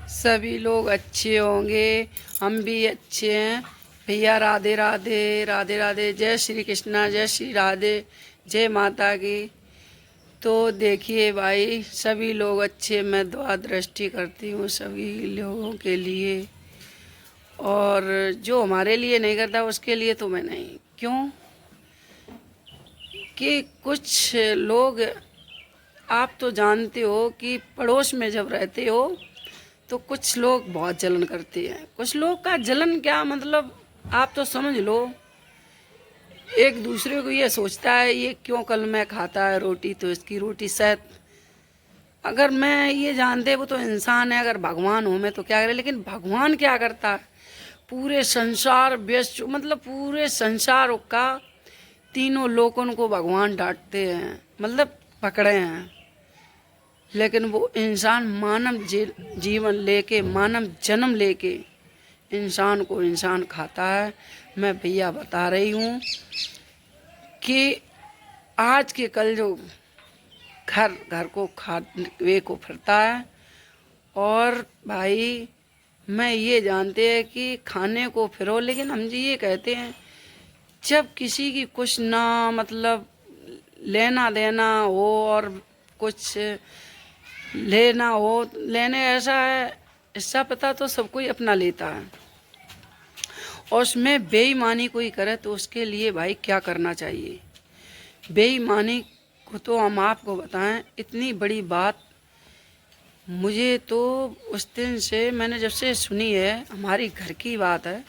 सभी लोग अच्छे होंगे। हम भी अच्छे हैं। भैया राधे राधे, राधे राधे, जय श्री कृष्णा, जय श्री राधे, जय माता की। तो देखिए भाई, सभी लोग अच्छे, मैं दुआ दृष्टि करती हूँ सभी लोगों के लिए। और जो हमारे लिए नहीं करता उसके लिए तो मैं नहीं। क्यों कि कुछ लोग, आप तो जानते हो कि पड़ोस में जब रहते हो तो कुछ लोग बहुत जलन करते हैं। कुछ लोग का जलन क्या मतलब, आप तो समझ लो। एक दूसरे को ये सोचता है ये क्यों कल मैं खाता है रोटी तो इसकी रोटी शायद, अगर मैं ये जानते वो तो इंसान है, अगर भगवान हो मैं तो क्या करे। लेकिन भगवान क्या करता है, पूरे संसार व्यस्त मतलब पूरे संसार का तीनों लोगों को भगवान डांटते हैं, मतलब पकड़े हैं। लेकिन वो इंसान मानव जीवन लेके, मानव जन्म लेके इंसान को इंसान खाता है। मैं भैया बता रही हूँ कि आज के कल जो घर घर को खावे को फिरता है। और भाई मैं ये जानते हैं कि खाने को फिरो, लेकिन हम जी ये कहते हैं जब किसी की कुछ ना मतलब लेना देना हो और कुछ लेना हो, लेने ऐसा है, इसका पता तो सब कोई अपना लेता है। और उसमें बेईमानी कोई करे तो उसके लिए भाई क्या करना चाहिए। बेईमानी को तो हम आपको बताएं, इतनी बड़ी बात मुझे तो उस दिन से मैंने जब से सुनी है, हमारी घर की बात है।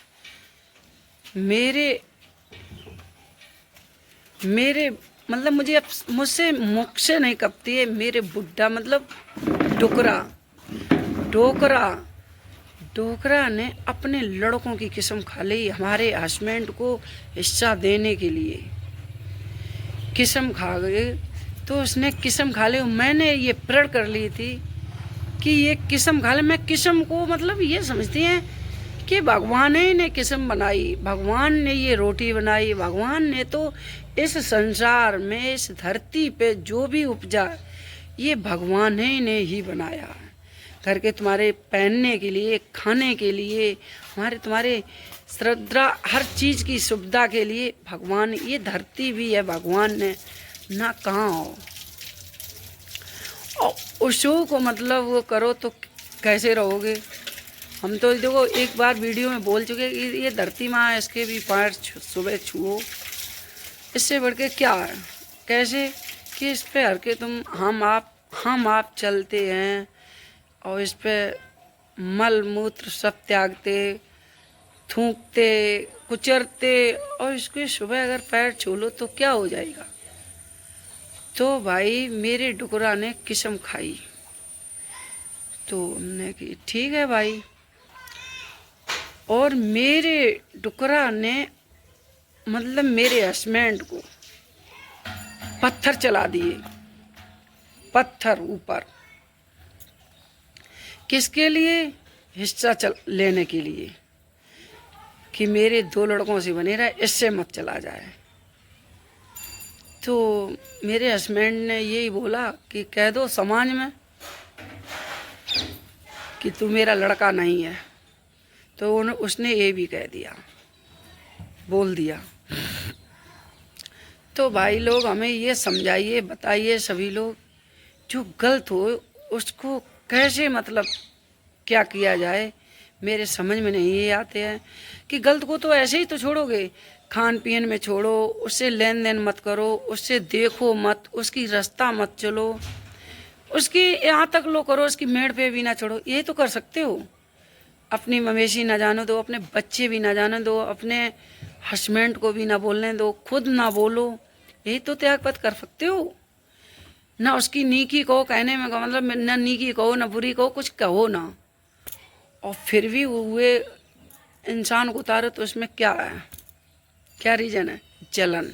मेरे मेरे मतलब मुझे अब मुझसे मुख से नहीं कपती है। मेरे बुड्ढा मतलब डोकरा डोकरा डोकरा ने अपने लड़कों की कसम खा ली हमारे हस्बैंड को हिस्सा देने के लिए। कसम खा गए तो उसने कसम खा ली। मैंने ये प्रण कर ली थी कि ये कसम खा ले। मैं कसम को मतलब ये समझती हैं कि भगवान ही ने कसम बनाई, भगवान ने ये रोटी बनाई, भगवान ने तो इस संसार में इस धरती पे जो भी उपजा ये भगवान ही ने ही बनाया है। घर के तुम्हारे पहनने के लिए, खाने के लिए, हमारे तुम्हारे श्रद्धा हर चीज़ की सुविधा के लिए भगवान, ये धरती भी है भगवान ने ना कहाँ हो। और उसो को मतलब वो करो तो कैसे रहोगे। हम तो देखो एक बार वीडियो में बोल चुके कि ये धरती माँ है, इसके भी पैर सुबह छुओ। इससे बढ़ के क्या है, कैसे कि इस पे हर के तुम हम आप चलते हैं और इस पे मल मूत्र सब त्यागते, थूकते, कुचरते, और इसके सुबह अगर पैर छू लो तो क्या हो जाएगा। तो भाई मेरे डुकरा ने कसम खाई तो हमने कि ठीक है भाई। और मेरे डुकरा ने मतलब मेरे हस्बैंड को पत्थर चला दिए, पत्थर ऊपर। किसके लिए, हिस्सा लेने के लिए कि मेरे दो लड़कों से बने रहे, इससे मत चला जाए। तो मेरे हस्बैंड ने यही बोला कि कह दो समाज में कि तू मेरा लड़का नहीं है। तो उसने ये भी कह दिया, बोल दिया। तो भाई लोग हमें ये समझाइए, बताइए सभी लोग, जो गलत हो उसको कैसे मतलब क्या किया जाए। मेरे समझ में नहीं ये आते हैं कि गलत को तो ऐसे ही तो छोड़ोगे, खान पीन में छोड़ो, उससे लेन देन मत करो, उससे देखो मत, उसकी रास्ता मत चलो, उसकी यहाँ तक लो करो, उसकी मेड़ पे भी ना चढ़ो। ये तो कर सकते हो। अपनी मवेशी ना जाने दो, अपने बच्चे भी ना जाने दो, अपने हस्बैंड को भी ना बोलने दो, खुद ना बोलो। यही तो त्याग पद कर सकते हो ना। उसकी नीकी कहो, कहने में मतलब ना नीकी कहो ना बुरी कहो, कुछ कहो ना, और फिर भी हुए इंसान को उतारो तो उसमें क्या है, क्या रीज़न है, जलन।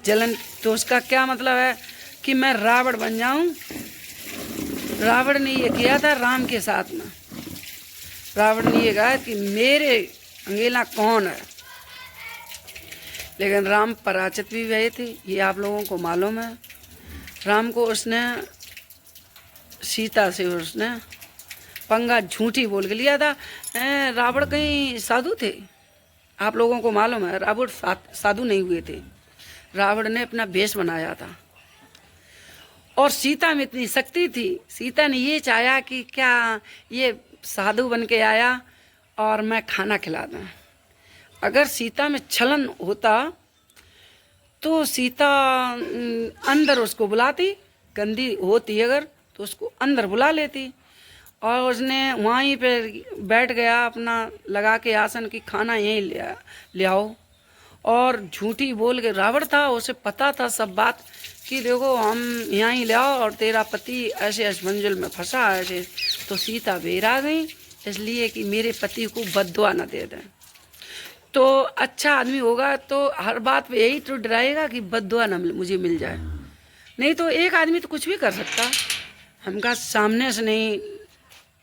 जलन तो उसका क्या मतलब है कि मैं रावण बन जाऊं। रावण ने ये किया था राम के साथ में। रावण ने ये कहा कि मेरे अंगेला कौन है, लेकिन राम पराजित भी गए थे, ये आप लोगों को मालूम है। राम को उसने सीता से उसने पंगा झूठी बोल के लिया था। रावण कहीं साधु थे? आप लोगों को मालूम है रावण साधु नहीं हुए थे। रावण ने अपना भेष बनाया था और सीता में इतनी शक्ति थी, सीता ने ये चाहा कि क्या ये साधु बन के आया और मैं खाना खिला दूं। अगर सीता में छलन होता तो सीता अंदर उसको बुलाती, गंदी होती अगर तो उसको अंदर बुला लेती, और उसने वहीं पे बैठ गया अपना लगा के आसन की खाना यहीं ले आओ। और झूठी बोल के रावण था, उसे पता था सब बात कि देखो हम यहाँ ही ले आओ और तेरा पति ऐसे असमंजल में फंसा ऐसे। तो सीता बेरा गई इसलिए कि मेरे पति को बद्दुआ न दे दें। तो अच्छा आदमी होगा तो हर बात पे यही तो डराएगा कि बद्दुआ न मुझे मिल जाए। नहीं तो एक आदमी तो कुछ भी कर सकता, हमका सामने से नहीं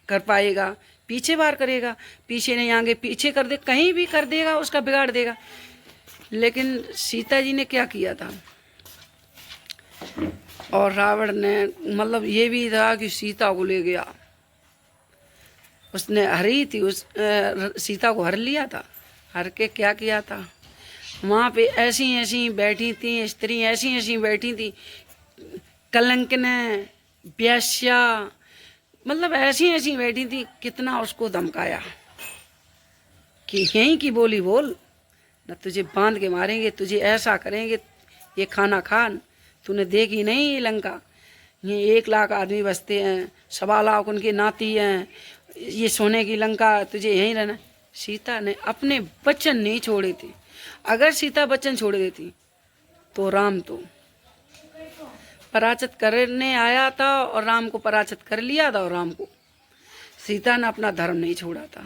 कर पाएगा, पीछे बार करेगा, पीछे नहीं आगे पीछे कर दे, कहीं भी कर देगा, उसका बिगाड़ देगा। लेकिन सीता जी ने क्या किया था, और रावण ने मतलब ये भी था कि सीता को ले गया, उसने हरी थी, उस सीता को हर लिया था। हर के क्या किया था, वहाँ पे ऐसी ऐसी बैठी थी स्त्री, ऐसी ऐसी बैठी थी कलंकने ब्यास्या, मतलब ऐसी ऐसी बैठी थी। कितना उसको धमकाया कि यहीं की बोली बोल, न तुझे बांध के मारेंगे, तुझे ऐसा करेंगे, ये खाना खान, तूने देखी नहीं ये लंका, ये 1 लाख आदमी बसते हैं, 1.25 लाख उनके नाती हैं, ये सोने की लंका, तुझे यहीं रहना। सीता ने अपने वचन नहीं छोड़े थे। अगर सीता वचन छोड़ देती तो राम तो पराचित करने आया था और राम को पराचित कर लिया था, और राम को सीता ने अपना धर्म नहीं छोड़ा था।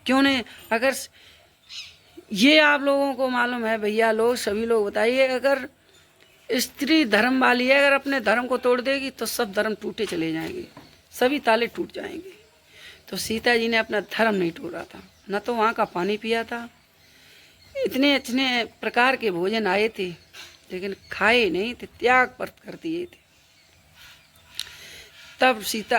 क्यों नहीं? अगर ये आप लोगों को मालूम है भैया लोग, सभी लोग बताइए, अगर स्त्री धर्म वाली है, अगर अपने धर्म को तोड़ देगी तो सब धर्म टूटे चले जाएंगे, सभी ताले टूट जाएंगे। तो सीता जी ने अपना धर्म नहीं तोड़ा था, न तो वहाँ का पानी पिया था। इतने इतने प्रकार के भोजन आए थे लेकिन खाए नहीं थे, त्याग पर कर दिए थे। तब सीता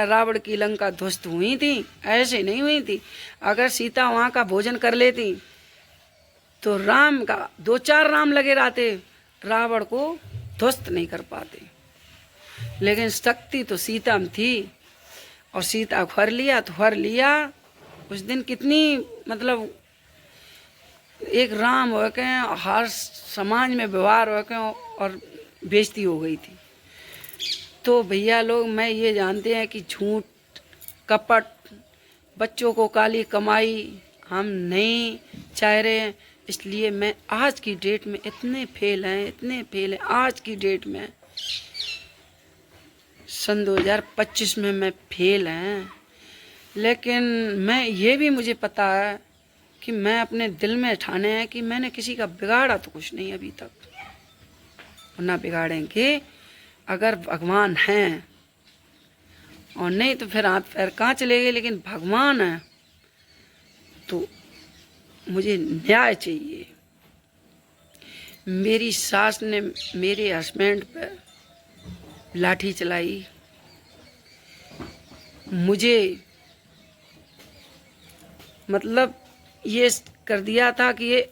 रावण की लंका ध्वस्त हुई थी, ऐसे नहीं हुई थी। अगर सीता वहाँ का भोजन कर लेती तो राम का 2-4 राम लगे रहते, रावण को ध्वस्त नहीं कर पाते। लेकिन शक्ति तो सीता में थी, और सीता को हर लिया तो हर लिया। उस दिन कितनी मतलब एक राम हो के हर समाज में व्यवहार हो के और बेइज्जती हो गई थी। तो भैया लोग मैं ये जानते हैं कि झूठ कपट, बच्चों को काली कमाई हम नहीं चाह रहे हैं। इसलिए मैं आज की डेट में इतने फेल हैं आज की डेट में, सन 2025 में मैं फेल हैं। लेकिन मैं ये भी मुझे पता है कि मैं अपने दिल में ठाने हैं कि मैंने किसी का बिगाड़ा तो कुछ नहीं अभी तक, और ना बिगाड़ेंगे। अगर भगवान हैं, और नहीं तो फिर हाथ पैर कहाँ चले गए। लेकिन भगवान है तो मुझे न्याय चाहिए। मेरी सास ने मेरे हस्बैंड पर लाठी चलाई, मुझे मतलब ये कर दिया था कि ये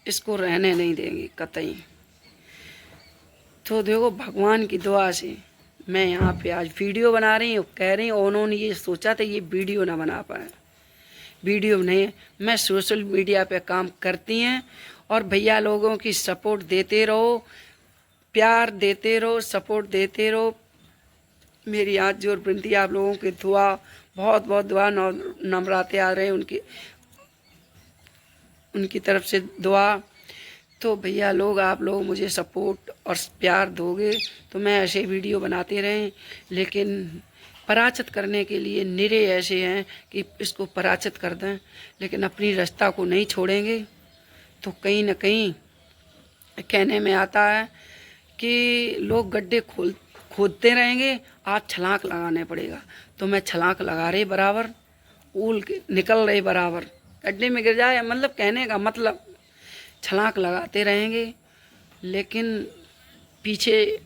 इसको रहने नहीं देंगे कतई। तो देखो भगवान की दुआ से मैं यहाँ पे आज वीडियो बना रही हूँ, कह रही हूँ। उन्होंने ये सोचा था ये वीडियो ना बना पाए, वीडियो नहीं, मैं सोशल मीडिया पे काम करती हैं। और भैया लोगों की सपोर्ट देते रहो, प्यार देते रहो, सपोर्ट देते रहो। मेरी हाथ जोड़ विनती, आप लोगों की दुआ, बहुत बहुत दुआ, नवराते आ रहे हैं उनकी तरफ से दुआ। तो भैया लोग आप लोग मुझे सपोर्ट और प्यार दोगे तो मैं ऐसे वीडियो बनाते रहें। लेकिन पराचित करने के लिए निरे ऐसे हैं कि इसको पराचित कर दें, लेकिन अपनी रास्ता को नहीं छोड़ेंगे तो कहीं ना कहीं कहने में आता है कि लोग गड्ढे खोदते रहेंगे, आप छलांग लगाने पड़ेगा। तो मैं छलांग लगा रही बराबर, ऊल निकल रही बराबर, गड्ढे में गिर जाए, मतलब कहने का मतलब छलांग लगाते रहेंगे। लेकिन पीछे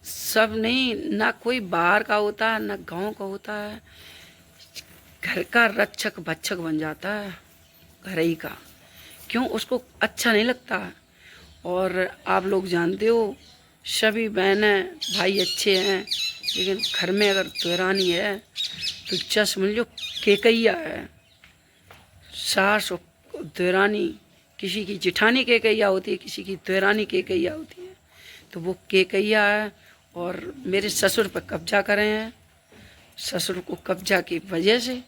सब नहीं, ना कोई बाहर का होता है ना गांव का होता है, घर का रक्षक भक्षक बन जाता है, घर ही का। क्यों? उसको अच्छा नहीं लगता। और आप लोग जानते हो सभी बहनें भाई अच्छे हैं, लेकिन घर में अगर देवरानी है तो जस समझ लो केकैया है। सास और देवरानी, किसी की जिठानी केकैया होती है, किसी की देवरानी केकैया होती है, तो वो केकैया है। और मेरे ससुर पर कब्जा करे हैं, ससुर को कब्जा की वजह से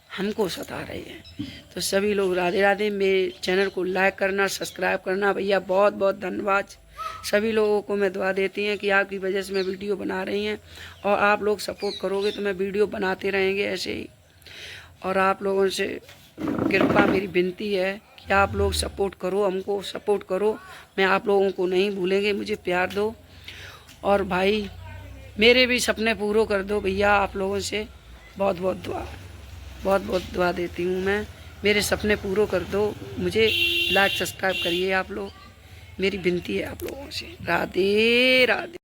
हमको सता रहे हैं। तो सभी लोग राधे राधे। मेरे चैनल को लाइक करना, सब्सक्राइब करना। भैया बहुत बहुत धन्यवाद। सभी लोगों को मैं दुआ देती हैं कि आपकी वजह से मैं वीडियो बना रही हैं, और आप लोग सपोर्ट करोगे तो मैं वीडियो बनाते रहेंगे ऐसे ही। और आप लोगों से कृपा मेरी विनती है कि आप लोग सपोर्ट करो, हमको सपोर्ट करो। मैं आप लोगों को नहीं भूलेंगे, मुझे प्यार दो। और भाई मेरे भी सपने पूरे कर दो भैया। आप लोगों से बहुत बहुत दुआ देती हूँ मैं। मेरे सपने पूरे कर दो, मुझे लाइक सब्सक्राइब करिए आप लोग, मेरी विनती है आप लोगों से। राधे राधे।